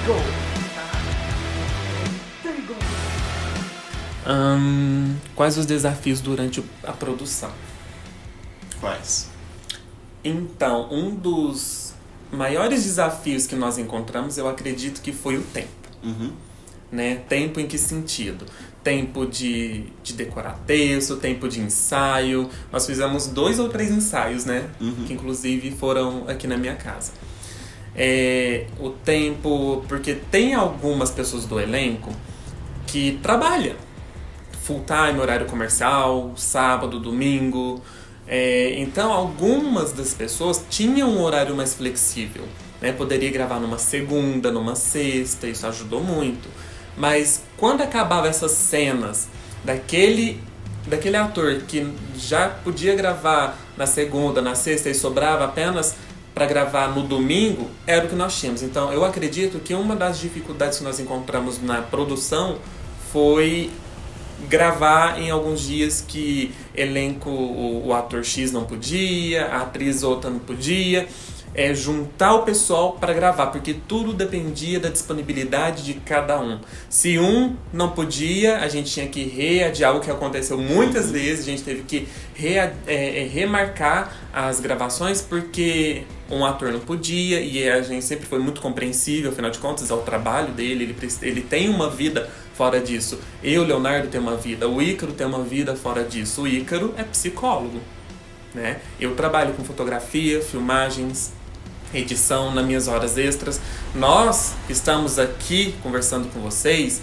go! Quais os desafios durante a produção? Quais? Então, um dos maiores desafios que nós encontramos, eu acredito que foi o tempo. Né? Tempo em que sentido? Tempo de decorar texto, tempo de ensaio. Nós fizemos 2 ou 3 ensaios, né? Que inclusive foram aqui na minha casa. O tempo, porque tem algumas pessoas do elenco que trabalham full time, horário comercial, sábado, domingo. Então algumas das pessoas tinham um horário mais flexível, né? Poderia gravar numa segunda, numa sexta, isso ajudou muito. Mas quando acabava essas cenas daquele ator que já podia gravar na segunda, na sexta e sobrava apenas para gravar no domingo, era o que nós tínhamos. Então eu acredito que uma das dificuldades que nós encontramos na produção foi gravar em alguns dias que elenco, o ator X não podia, a atriz outra não podia, juntar o pessoal para gravar, porque tudo dependia da disponibilidade de cada um. Se um não podia, a gente tinha que readiar, o que aconteceu muitas vezes, a gente teve que remarcar as gravações porque um ator não podia, e a gente sempre foi muito compreensível, afinal de contas é o trabalho dele, ele tem uma vida fora disso. Eu, Leonardo, tenho uma vida, o Ícaro tem uma vida fora disso. O Ícaro é psicólogo, né? Eu trabalho com fotografia, filmagens, edição nas minhas horas extras. Nós que estamos aqui conversando com vocês,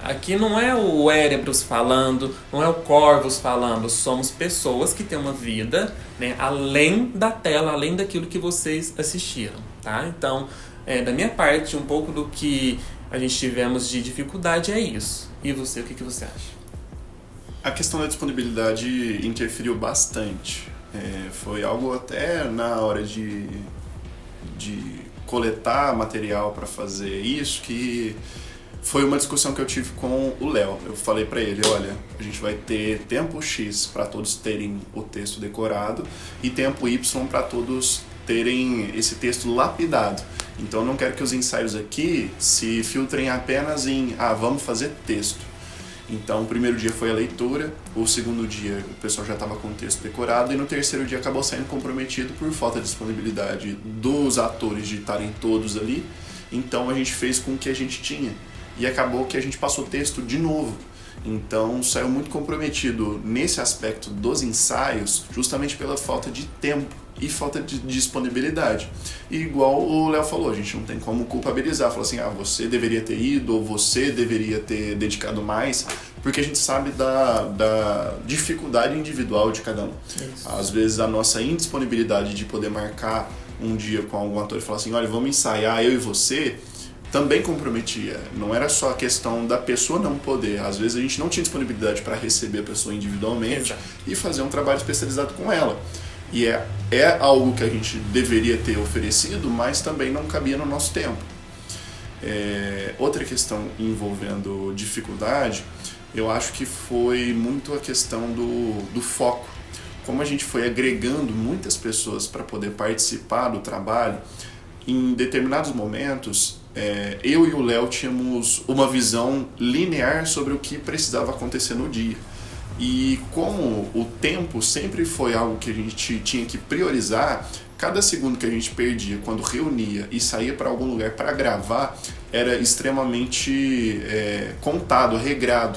aqui não é o Erebros falando, não é o Corvus falando, somos pessoas que têm uma vida, né, além da tela, além daquilo que vocês assistiram, tá? Então, da minha parte, um pouco do que a gente tivemos de dificuldade é isso. E você, o que você acha? A questão da disponibilidade interferiu bastante. Foi algo até na hora de coletar material para fazer isso que foi uma discussão que eu tive com o Léo. Eu falei para ele, olha, a gente vai ter tempo X para todos terem o texto decorado e tempo Y para todos terem esse texto lapidado. Então eu não quero que os ensaios aqui se filtrem apenas em vamos fazer texto. Então o primeiro dia foi a leitura, o segundo dia o pessoal já estava com o texto decorado e no terceiro dia acabou saindo comprometido por falta de disponibilidade dos atores de estarem todos ali. Então a gente fez com o que a gente tinha e acabou que a gente passou o texto de novo. Então saiu muito comprometido nesse aspecto dos ensaios justamente pela falta de tempo e falta de disponibilidade. E igual o Léo falou, a gente não tem como culpabilizar, falar assim, você deveria ter ido ou você deveria ter dedicado mais, porque a gente sabe da dificuldade individual de cada um. Isso. Às vezes a nossa indisponibilidade de poder marcar um dia com algum ator e falar assim, olha, vamos ensaiar eu e você, também comprometia. Não era só a questão da pessoa não poder. Às vezes a gente não tinha disponibilidade para receber a pessoa individualmente. Exato. E fazer um trabalho especializado com ela. E é algo que a gente deveria ter oferecido, mas também não cabia no nosso tempo. Outra questão envolvendo dificuldade, eu acho que foi muito a questão do foco. Como a gente foi agregando muitas pessoas para poder participar do trabalho, em determinados momentos, eu e o Léo tínhamos uma visão linear sobre o que precisava acontecer no dia. E como o tempo sempre foi algo que a gente tinha que priorizar, cada segundo que a gente perdia quando reunia e saía para algum lugar para gravar era extremamente contado, regrado.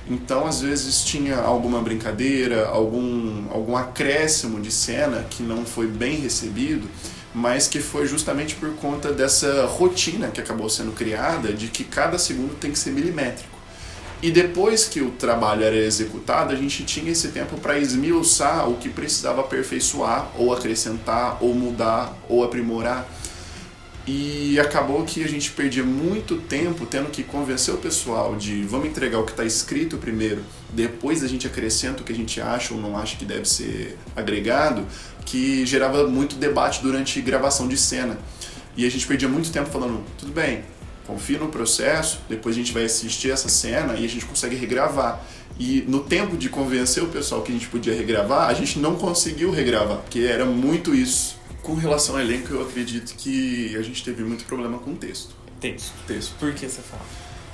Então, às vezes, tinha alguma brincadeira, algum acréscimo de cena que não foi bem recebido, mas que foi justamente por conta dessa rotina que acabou sendo criada de que cada segundo tem que ser milimétrico. E depois que o trabalho era executado, a gente tinha esse tempo para esmiuçar o que precisava aperfeiçoar, ou acrescentar, ou mudar, ou aprimorar. E acabou que a gente perdia muito tempo tendo que convencer o pessoal de vamos entregar o que está escrito primeiro, depois a gente acrescenta o que a gente acha ou não acha que deve ser agregado, que gerava muito debate durante gravação de cena. E a gente perdia muito tempo falando, tudo bem, confia no processo, depois a gente vai assistir essa cena e a gente consegue regravar. E no tempo de convencer o pessoal que a gente podia regravar, a gente não conseguiu regravar, porque era muito isso. Com relação ao elenco, eu acredito que a gente teve muito problema com o texto. Texto. Texto. Por que você fala?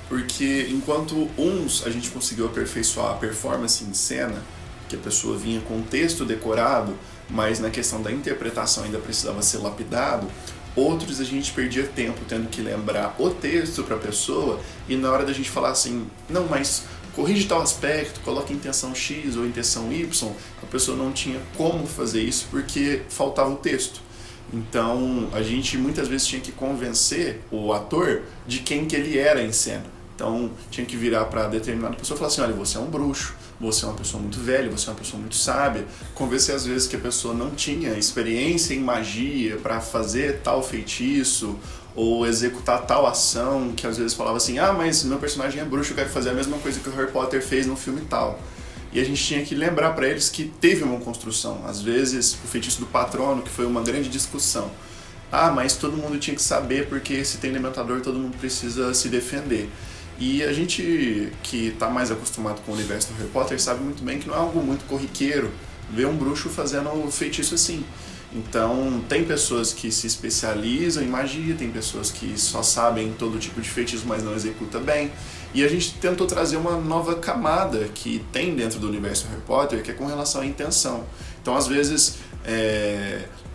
Porque enquanto uns a gente conseguiu aperfeiçoar a performance em cena, que a pessoa vinha com o texto decorado, mas na questão da interpretação ainda precisava ser lapidado, outros a gente perdia tempo tendo que lembrar o texto para a pessoa e na hora da gente falar assim, não, mas corrige tal aspecto, coloca intenção X ou intenção Y, a pessoa não tinha como fazer isso porque faltava o texto. Então a gente muitas vezes tinha que convencer o ator de quem que ele era em cena. Então tinha que virar para determinada pessoa e falar assim, olha, você é um bruxo, você é uma pessoa muito velha, você é uma pessoa muito sábia. Convencer às vezes que a pessoa não tinha experiência em magia para fazer tal feitiço ou executar tal ação, que às vezes falava assim, ah, mas meu personagem é bruxo, eu quero fazer a mesma coisa que o Harry Potter fez no filme tal. E a gente tinha que lembrar para eles que teve uma construção. Às vezes o feitiço do patrono, que foi uma grande discussão. Ah, mas todo mundo tinha que saber porque se tem dementador todo mundo precisa se defender. E a gente que está mais acostumado com o universo do Harry Potter sabe muito bem que não é algo muito corriqueiro ver um bruxo fazendo um feitiço assim. Então tem pessoas que se especializam em magia, tem pessoas que só sabem todo tipo de feitiço, mas não executa bem. E a gente tentou trazer uma nova camada que tem dentro do universo Harry Potter, que é com relação à intenção. Então às vezes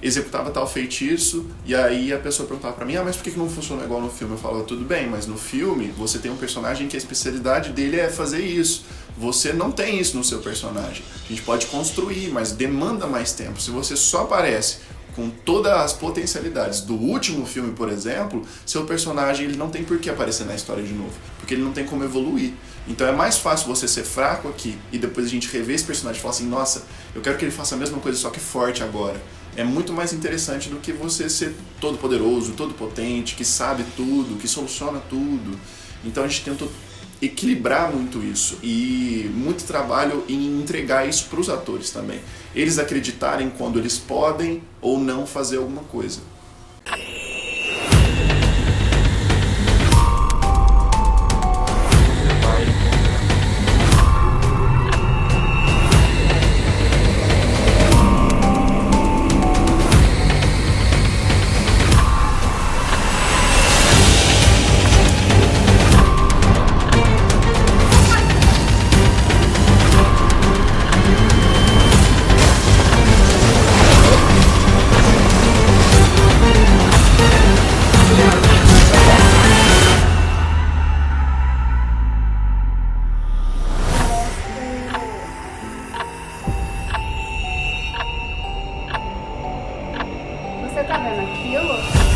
executava tal feitiço e aí a pessoa perguntava pra mim, ah, mas por que não funciona igual no filme? Eu falava, tudo bem, mas no filme você tem um personagem que a especialidade dele é fazer isso. Você não tem isso no seu personagem. A gente pode construir, mas demanda mais tempo. Se você só aparece com todas as potencialidades do último filme, por exemplo, seu personagem ele não tem por que aparecer na história de novo, porque ele não tem como evoluir. Então é mais fácil você ser fraco aqui e depois a gente rever esse personagem e falar assim, nossa, eu quero que ele faça a mesma coisa, só que forte agora. É muito mais interessante do que você ser todo poderoso, todo potente, que sabe tudo, que soluciona tudo. Então a gente tentou equilibrar muito isso e muito trabalho em entregar isso para os atores também. Eles acreditarem quando eles podem ou não fazer alguma coisa. Você tá vendo aquilo?